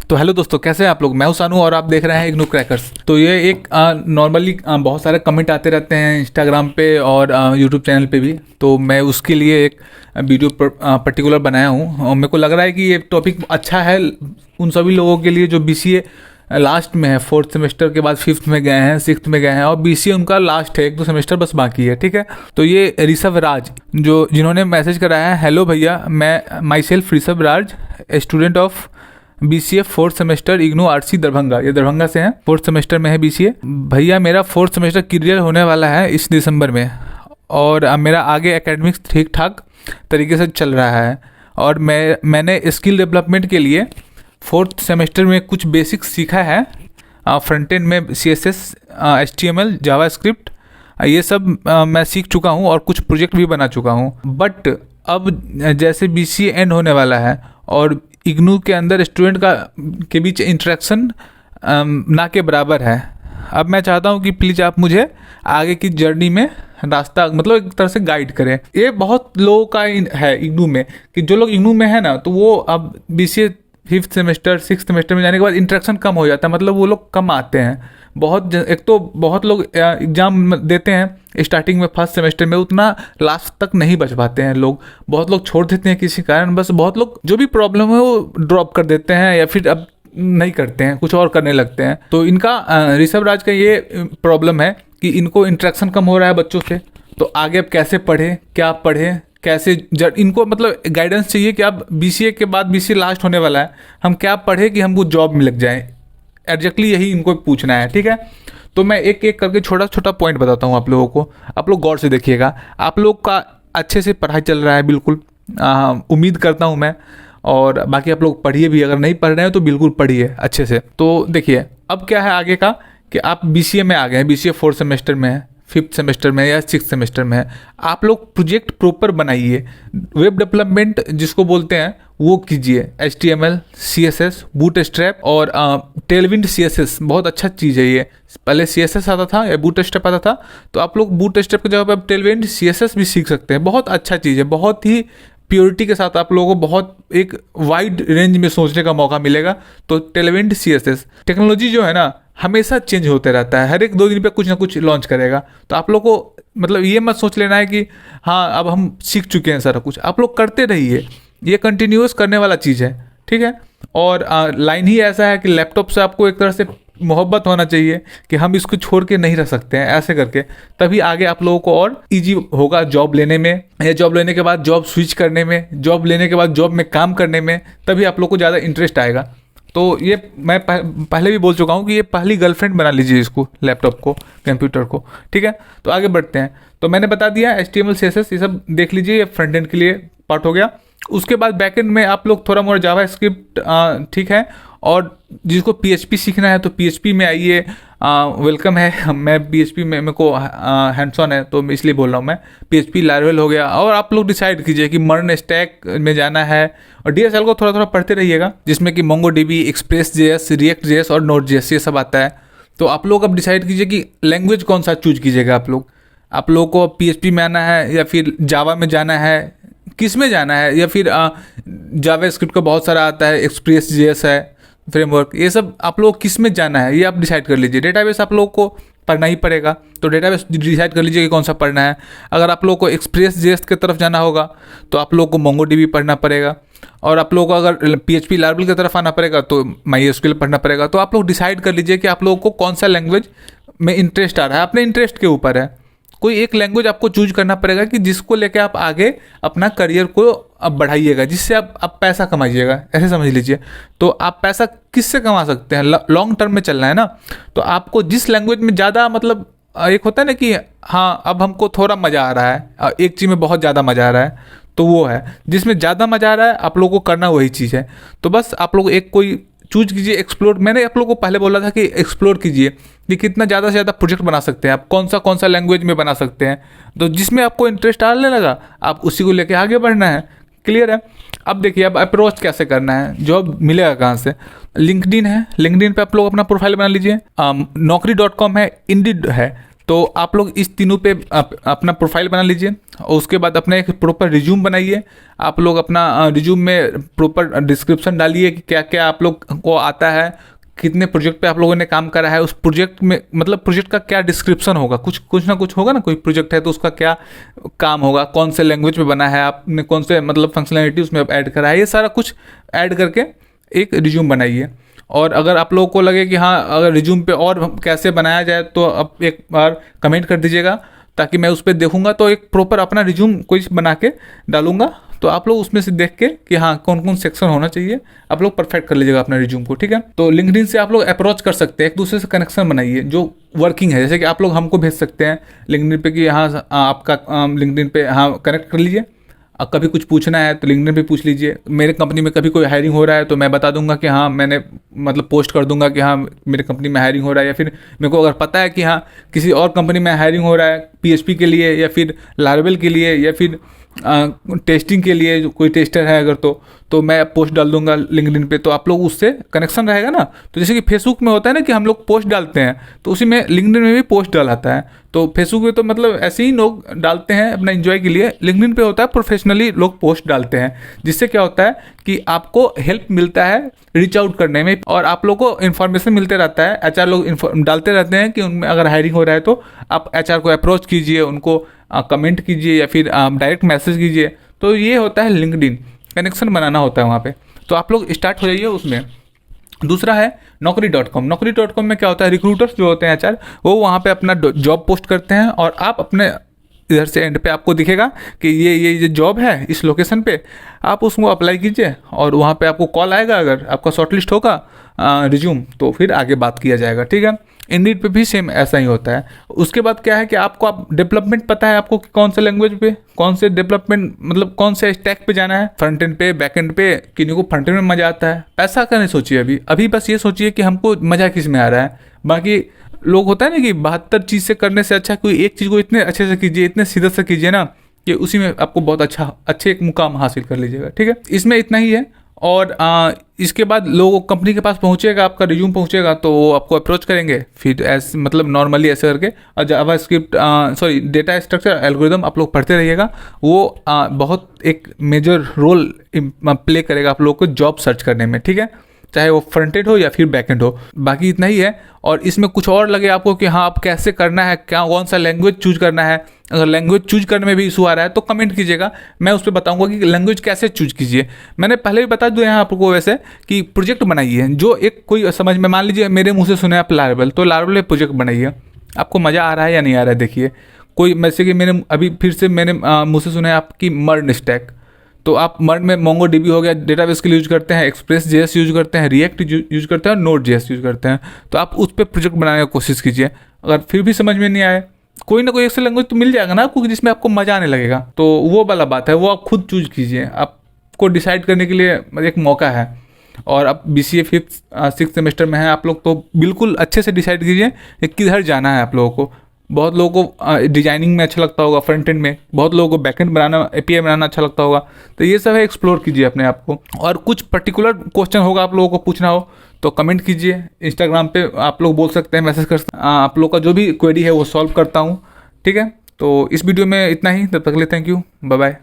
तो हेलो दोस्तों, कैसे हैं आप लोग। मैं हूं सानू और आप देख रहे हैं इग्नू क्रैकर्स। तो ये एक नॉर्मली बहुत सारे कमेंट आते रहते हैं इंस्टाग्राम पे और यूट्यूब चैनल पे भी। तो मैं उसके लिए एक वीडियो पर्टिकुलर बनाया हूं और मेरे को लग रहा है कि ये टॉपिक अच्छा है उन सभी लोगों के लिए जो बीसीए लास्ट में है, 4th सेमेस्टर के बाद 5th में गए हैं, 6th में गए हैं और बीसीए उनका लास्ट है, 1-2 सेमेस्टर बस बाकी है। ठीक है, तो ये ऋषभ राज जिन्होंने मैसेज कराया है, हेलो भैया, मैं my self Rishabh Raj, student of BCA 4th semester IGNOU RC Darbhanga. ये दरभंगा से हैं, 4th सेमेस्टर में है बीसीए। भैया मेरा 4th सेमेस्टर क्लियर होने वाला है इस दिसंबर में और मेरा आगे एकेडमिक्स ठीक ठाक तरीके से चल रहा है और मैंने स्किल डेवलपमेंट के लिए 4th सेमेस्टर में कुछ बेसिक्स सीखा है। फ्रंट एंड में CSS, HTML, जावास्क्रिप्ट ये सब मैं सीख चुका हूँ और कुछ प्रोजेक्ट भी बना चुका हूँ। बट अब जैसे बीसीए एंड होने वाला है और इग्नू के अंदर स्टूडेंट के बीच इंटरेक्शन ना के बराबर है। अब मैं चाहता हूँ कि प्लीज़ आप मुझे आगे की जर्नी में रास्ता मतलब एक तरह से गाइड करें। ये बहुत लोगों का है इग्नू में कि जो लोग इग्नू में है ना, तो वो अब BCA 5th semester 6th semester में जाने के बाद इंटरेक्शन कम हो जाता है, मतलब वो लोग कम आते हैं। एक तो बहुत लोग एग्ज़ाम देते हैं स्टार्टिंग में 1st सेमेस्टर में, उतना लास्ट तक नहीं बच पाते हैं लोग। बहुत लोग छोड़ देते हैं किसी कारण, बस बहुत लोग जो भी प्रॉब्लम है वो ड्रॉप कर देते हैं या फिर अब नहीं करते हैं, कुछ और करने लगते हैं। तो इनका ऋषभ राज का ये प्रॉब्लम है कि इनको इंटरेक्शन कम हो रहा है बच्चों से। तो आगे अब कैसे पढ़ें, क्या पढ़ें, कैसे इनको मतलब गाइडेंस चाहिए कि अब बीसीए के बाद बीसीए लास्ट होने वाला है, हम क्या पढ़े कि हमको जॉब में लग जाए। एग्जैक्टली यही इनको पूछना है। ठीक है, तो मैं एक एक करके छोटा छोटा पॉइंट बताता हूँ आप लोगों को, आप लोग गौर से देखिएगा। आप लोग का अच्छे से पढ़ाई चल रहा है बिल्कुल, उम्मीद करता हूँ मैं। और बाकी आप लोग पढ़िए भी, अगर नहीं पढ़ रहे हैं तो बिल्कुल पढ़िए अच्छे से। तो देखिए अब क्या है आगे का कि आप बीसीए में आ गए हैं, बीसीए 4th सेमेस्टर में है, 5th सेमेस्टर में या 6th सेमेस्टर में है। आप लोग प्रोजेक्ट प्रॉपर बनाइए, वेब डेवलपमेंट जिसको बोलते हैं वो कीजिए। HTML, CSS, बूटस्ट्रैप और टेलविंड CSS बहुत अच्छा चीज़ है ये। पहले CSS आता था या बूटस्ट्रैप आता था, तो आप लोग बूटस्ट्रैप की जगह पे अब टेलविंड CSS भी सीख सकते हैं। बहुत अच्छा चीज़ है, बहुत ही प्योरिटी के साथ आप लोगों को बहुत एक वाइड रेंज में सोचने का मौका मिलेगा। तो टेलविंड CSS टेक्नोलॉजी जो है ना हमेशा चेंज होते रहता है, हर एक 2 दिन पे कुछ ना कुछ लॉन्च करेगा। तो आप लोग को मतलब ये मत सोच लेना है कि हाँ अब हम सीख चुके हैं सारा कुछ। आप लोग करते रहिए, ये कंटिन्यूअस करने वाला चीज़ है। ठीक है, और लाइन ही ऐसा है कि लैपटॉप से आपको एक तरह से मोहब्बत होना चाहिए कि हम इसको छोड़ के नहीं रह सकते हैं, ऐसे करके तभी आगे आप लोगों को और इजी होगा जॉब लेने में, या जॉब लेने के बाद जॉब स्विच करने में, जॉब लेने के बाद जॉब में काम करने में, तभी आप लोग को ज़्यादा इंटरेस्ट आएगा। तो ये मैं पहले भी बोल चुका हूँ कि ये पहली गर्लफ्रेंड बना लीजिए इसको, लैपटॉप को, कंप्यूटर को। ठीक है, तो आगे बढ़ते हैं। तो मैंने बता दिया HTML, CSS ये सब देख लीजिए, ये फ्रंट एंड के लिए पार्ट हो गया। उसके बाद बैक एंड में आप लोग थोड़ा मोड़ा जावास्क्रिप्ट ठीक है, और जिसको PHP सीखना है तो PHP में आइए, वेलकम है। मैं PHP में मेरे को हैंड्स ऑन है तो मैं इसलिए बोल रहा हूँ। मैं PHP लारवेल हो गया। और आप लोग डिसाइड कीजिए कि मर्न स्टैक में जाना है, और DSL को थोड़ा थोड़ा पढ़ते रहिएगा, जिसमें कि MongoDB, Express.js, React.js और Node.js ये सब आता है। तो आप लोग अब डिसाइड कीजिए कि लैंग्वेज कौन सा चूज कीजिएगा। आप लोग को PHP में आना है या फिर जावा में जाना है, किस में जाना है, या फिर जावास्क्रिप्ट का बहुत सारा आता है, Express.js है फ्रेमवर्क, ये सब आप लोग किस में जाना है ये आप डिसाइड कर लीजिए। डेटाबेस आप लोग को पढ़ना ही पड़ेगा, तो डेटाबेस डिसाइड कर लीजिए कि कौन सा पढ़ना है। अगर आप लोग को Express.js की तरफ जाना होगा तो आप लोग को MongoDB पढ़ना पड़ेगा, और आप लोग को अगर PHP लारवेल की तरफ आना पड़ेगा तो MySQL पढ़ना पड़ेगा। तो आप लोग डिसाइड कर लीजिए कि आप लोगों को कौन सा लैंग्वेज में इंटरेस्ट आ रहा है, अपने इंटरेस्ट के ऊपर है। कोई एक लैंग्वेज आपको चूज करना पड़ेगा कि जिसको लेके आप आगे अपना करियर को अब बढ़ाइएगा, जिससे आप पैसा कमाइएगा, ऐसे समझ लीजिए। तो आप पैसा किससे कमा सकते हैं, लॉन्ग टर्म में चलना है ना, तो आपको जिस लैंग्वेज में ज़्यादा मतलब एक होता है ना कि हाँ अब हमको थोड़ा मज़ा आ रहा है, एक चीज़ में बहुत ज़्यादा मज़ा आ रहा है, तो वो है जिसमें ज़्यादा मज़ा आ रहा है, आप लोगों को करना वही चीज़ है। तो बस आप लोग एक कोई चूज कीजिए, एक्सप्लोर। मैंने आप लोगों को पहले बोला था कि एक्सप्लोर कीजिए कि कितना ज़्यादा से ज़्यादा प्रोजेक्ट बना सकते हैं आप, कौन सा लैंग्वेज में बना सकते हैं। तो जिसमें आपको इंटरेस्ट आने लगा आप उसी को लेके आगे बढ़ना है। क्लियर है। अब देखिए अब अप्रोच कैसे करना है, जॉब मिलेगा कहाँ से। लिंक्डइन है, लिंक्डइन पे आप लोग अपना प्रोफाइल बना लीजिए। naukri.com है, इंडीड है, तो आप लोग इस तीनों पे अपना प्रोफाइल बना लीजिए और उसके बाद अपना एक प्रॉपर रिज्यूम बनाइए। आप लोग अपना रिज्यूम में प्रॉपर डिस्क्रिप्शन डालिए कि क्या क्या आप लोग को आता है, कितने प्रोजेक्ट पे आप लोगों ने काम करा है, उस प्रोजेक्ट में मतलब प्रोजेक्ट का क्या डिस्क्रिप्शन होगा, कुछ ना कुछ होगा ना। कोई प्रोजेक्ट है तो उसका क्या काम होगा, कौन से लैंग्वेज में बना है, आपने कौन से मतलब फंक्शनैलिटी उसमें ऐड करा है, ये सारा कुछ ऐड करके एक रिज्यूम बनाइए। और अगर आप लोगों को लगे कि हाँ अगर रिज्यूम पे और कैसे बनाया जाए तो आप एक बार कमेंट कर दीजिएगा, ताकि मैं उस पर देखूंगा तो एक प्रॉपर अपना रिज्यूम कोई बना के डालूंगा। तो आप लोग उसमें से देख के कि हाँ कौन कौन सेक्शन होना चाहिए, आप लोग परफेक्ट कर लीजिएगा अपना रिज्यूम को, ठीक है। तो लिंक्डइन से आप लोग अप्रोच कर सकते हैं, एक दूसरे से कनेक्शन बनाइए जो वर्किंग है। जैसे कि आप लोग हमको भेज सकते हैं लिंक्डइन पे कि हाँ आपका लिंक्डइन पे हाँ कनेक्ट कर लीजिए। कभी कुछ पूछना है तो लिंक्डइन पे पूछ लीजिए। मेरे कंपनी में कभी कोई हायरिंग हो रहा है तो मैं बता दूंगा कि हाँ मैंने मतलब पोस्ट कर दूंगा कि हाँ मेरे कंपनी में हायरिंग हो रहा है, या फिर मेरे को अगर पता है कि हाँ किसी और कंपनी में हायरिंग हो रहा है पीएचपी के लिए या फिर लारावेल के लिए या फिर टेस्टिंग के लिए, जो कोई टेस्टर है अगर तो मैं पोस्ट डाल दूंगा लिंक्डइन पे, तो आप लोग उससे कनेक्शन रहेगा ना। तो जैसे कि फेसबुक में होता है ना कि हम लोग पोस्ट डालते हैं तो उसी में लिंक्डइन में भी पोस्ट डालाता है। तो फेसबुक पे तो मतलब ऐसे ही लोग डालते हैं अपना एंजॉय के लिए, लिंक्डइन पे होता है प्रोफेशनली लोग पोस्ट डालते हैं, जिससे क्या होता है कि आपको हेल्प मिलता है रीच आउट करने में और आप लोग को इन्फॉर्मेशन मिलते रहता है। एचआर लोग डालते रहते हैं कि उनमें अगर हायरिंग हो रहा है तो आप एचआर को अप्रोच कीजिए, उनको कमेंट कीजिए या फिर डायरेक्ट मैसेज कीजिए। तो ये होता है लिंक्डइन, कनेक्शन बनाना होता है वहाँ पे। तो आप लोग स्टार्ट हो जाइए उसमें। दूसरा है naukri.com। naukri.com में क्या होता है, रिक्रूटर्स जो होते हैं एचआर वो वहाँ पे अपना जॉब पोस्ट करते हैं और आप अपने इधर से एंड पे आपको दिखेगा कि ये जॉब है इस लोकेशन पे, आप उसको अप्लाई कीजिए और वहाँ पे आपको कॉल आएगा। अगर आपका शॉर्टलिस्ट होगा रिज्यूम तो फिर आगे बात किया जाएगा, ठीक है। इंडीड पे भी सेम ऐसा ही होता है। उसके बाद क्या है कि आपको आप डेवलपमेंट पता है आपको कि कौन से लैंग्वेज पे कौन से डेवलपमेंट मतलब कौन से स्टैक पे जाना है, फ्रंट एंड पे बैक एंड पे। किन्हीं को फ्रंट एंड में मजा आता है, पैसा का नहीं सोचिए अभी अभी बस ये सोचिए कि हमको मजा किस में आ रहा है। बाकी लोग होता है ना कि 72 चीज़ से करने से अच्छा कोई एक चीज़ को इतने अच्छे से कीजिए, इतने सीधे से कीजिए ना कि उसी में आपको बहुत अच्छे एक मुकाम हासिल कर लीजिएगा, ठीक है। इसमें इतना ही है। और इसके बाद लोगों कंपनी के पास पहुंचेगा, आपका रिज्यूम पहुंचेगा तो वो आपको अप्रोच करेंगे फिर ऐसे मतलब नॉर्मली ऐसे करके। और JavaScript sorry data structure algorithm आप लोग पढ़ते रहिएगा, वो बहुत एक मेजर रोल प्ले करेगा आप लोग को जॉब सर्च करने में, ठीक है, चाहे वो फ्रंट एंड हो या फिर बैक एंड हो। बाकी इतना ही है। और इसमें कुछ और लगे आपको कि हाँ आप कैसे करना है, क्या कौन सा लैंग्वेज चूज करना है, अगर लैंग्वेज चूज करने में भी इशू आ रहा है तो कमेंट कीजिएगा, मैं उस पर बताऊंगा कि लैंग्वेज कैसे चूज कीजिए। मैंने पहले भी बता दिया है आपको वैसे कि प्रोजेक्ट बनाइए जो एक कोई समझ में, मान लीजिए मेरे मुँह से सुने आप लारावेल, तो लारावेल प्रोजेक्ट बनाइए। आपको मज़ा आ रहा है या नहीं आ रहा है देखिए। कोई जैसे कि मैंने अभी फिर से मैंने मुँह से सुना है आपकी मर्न स्टैक, तो आप मर्न में मोंगोडीबी हो गया डेटाबेस के लिए यूज करते हैं, एक्सप्रेस जेएस यूज करते हैं, रिएक्ट यूज करते हैं और नोड जेएस यूज करते हैं। तो आप उस पर प्रोजेक्ट बनाने की कोशिश कीजिए। अगर फिर भी समझ में नहीं आए कोई ना कोई एक से लैंग्वेज तो मिल जाएगा ना आपको जिसमें आपको मजा आने लगेगा, तो वो वाला बात है, वो आप खुद चूज कीजिए। आपको डिसाइड करने के लिए एक मौका है। और अब BCA 5th 6th सेमेस्टर में है आप लोग, तो बिल्कुल अच्छे से डिसाइड कीजिए कि किधर जाना है आप लोगों को। बहुत लोगों को डिजाइनिंग में अच्छा लगता होगा, फ्रंट एंड में, बहुत लोगों को बैक एंड बनाना API बनाना अच्छा लगता होगा। तो ये सब है, एक्सप्लोर कीजिए अपने आप को। और कुछ पर्टिकुलर क्वेश्चन होगा आप लोगों को पूछना हो तो कमेंट कीजिए, इंस्टाग्राम पे आप लोग बोल सकते हैं, मैसेज कर सकते हैं। आप लोग का जो भी क्वेरी है वो सॉल्व करता हूँ, ठीक है। तो इस वीडियो में इतना ही, तब तक के लिए थैंक यू, बाय बाय।